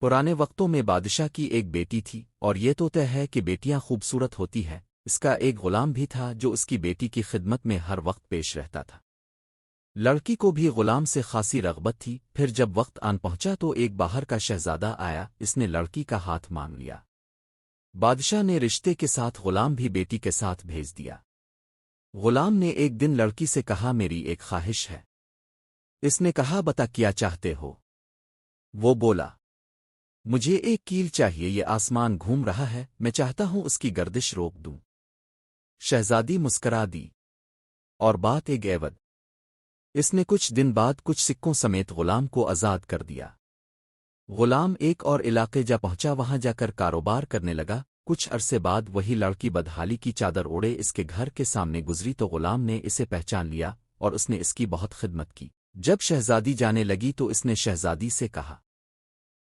پرانے وقتوں میں بادشاہ کی ایک بیٹی تھی، اور یہ تو طے ہے کہ بیٹیاں خوبصورت ہوتی ہیں۔ اس کا ایک غلام بھی تھا جو اس کی بیٹی کی خدمت میں ہر وقت پیش رہتا تھا۔ لڑکی کو بھی غلام سے خاصی رغبت تھی۔ پھر جب وقت آن پہنچا تو ایک باہر کا شہزادہ آیا، اس نے لڑکی کا ہاتھ مانگ لیا۔ بادشاہ نے رشتے کے ساتھ غلام بھی بیٹی کے ساتھ بھیج دیا۔ غلام نے ایک دن لڑکی سے کہا، میری ایک خواہش ہے۔ اس نے کہا، بتا کیا چاہتے ہو؟ وہ بولا، مجھے ایک کیل چاہیے، یہ آسمان گھوم رہا ہے، میں چاہتا ہوں اس کی گردش روک دوں۔ شہزادی مسکرا دی، اور بات ایک عوض۔ اس نے کچھ دن بعد کچھ سکوں سمیت غلام کو آزاد کر دیا۔ غلام ایک اور علاقے جا پہنچا، وہاں جا کر کاروبار کرنے لگا۔ کچھ عرصے بعد وہی لڑکی بدحالی کی چادر اوڑے اس کے گھر کے سامنے گزری تو غلام نے اسے پہچان لیا اور اس نے اس کی بہت خدمت کی۔ جب شہزادی جانے لگی تو اس نے شہزادی سے کہا،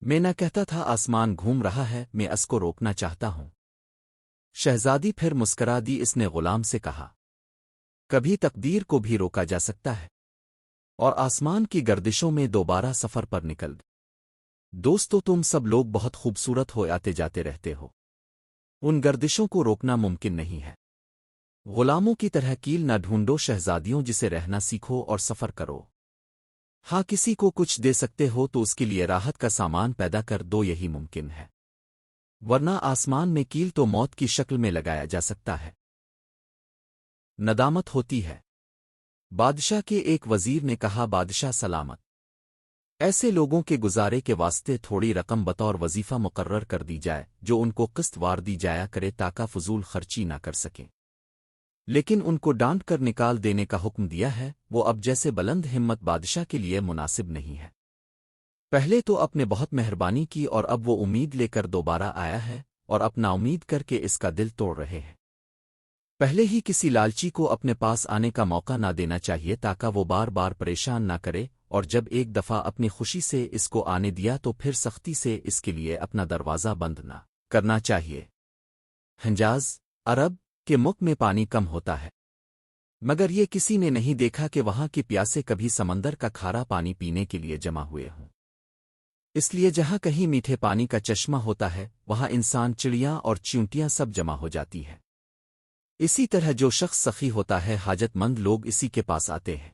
میں نہ کہتا تھا آسمان گھوم رہا ہے، میں اس کو روکنا چاہتا ہوں۔ شہزادی پھر مسکرا دی۔ اس نے غلام سے کہا، کبھی تقدیر کو بھی روکا جا سکتا ہے، اور آسمان کی گردشوں میں دوبارہ سفر پر نکل۔ دوستو، تم سب لوگ بہت خوبصورت ہو، آتے جاتے رہتے ہو، ان گردشوں کو روکنا ممکن نہیں ہے۔ غلاموں کی طرح کیل نہ ڈھونڈو، شہزادیوں، جسے رہنا سیکھو اور سفر کرو۔ ہاں، کسی کو کچھ دے سکتے ہو تو اس کے لیے راحت کا سامان پیدا کر دو، یہی ممکن ہے، ورنہ آسمان میں کیل تو موت کی شکل میں لگایا جا سکتا ہے۔ ندامت ہوتی ہے۔ بادشاہ کے ایک وزیر نے کہا، بادشاہ سلامت، ایسے لوگوں کے گزارے کے واسطے تھوڑی رقم بطور وظیفہ مقرر کر دی جائے جو ان کو قسط وار دی جایا کرے تاکہ فضول خرچی نہ کر سکیں، لیکن ان کو ڈانٹ کر نکال دینے کا حکم دیا ہے۔ وہ اب جیسے بلند ہمت بادشاہ کے لیے مناسب نہیں ہے۔ پہلے تو اپنے بہت مہربانی کی اور اب وہ امید لے کر دوبارہ آیا ہے اور اپنا امید کر کے اس کا دل توڑ رہے ہیں۔ پہلے ہی کسی لالچی کو اپنے پاس آنے کا موقع نہ دینا چاہیے تاکہ وہ بار بار پریشان نہ کرے، اور جب ایک دفعہ اپنی خوشی سے اس کو آنے دیا تو پھر سختی سے اس کے لیے اپنا دروازہ بند نہ کرنا چاہیے۔ حجاز عرب کے ملک میں پانی کم ہوتا ہے، مگر یہ کسی نے نہیں دیکھا کہ وہاں کے پیاسے کبھی سمندر کا کھارا پانی پینے کے لیے جمع ہوئے ہوں۔ اس لیے جہاں کہیں میٹھے پانی کا چشمہ ہوتا ہے وہاں انسان، چڑیاں اور چیونٹیاں سب جمع ہو جاتی ہے۔ اسی طرح جو شخص سخی ہوتا ہے حاجت مند لوگ اسی کے پاس آتے ہیں۔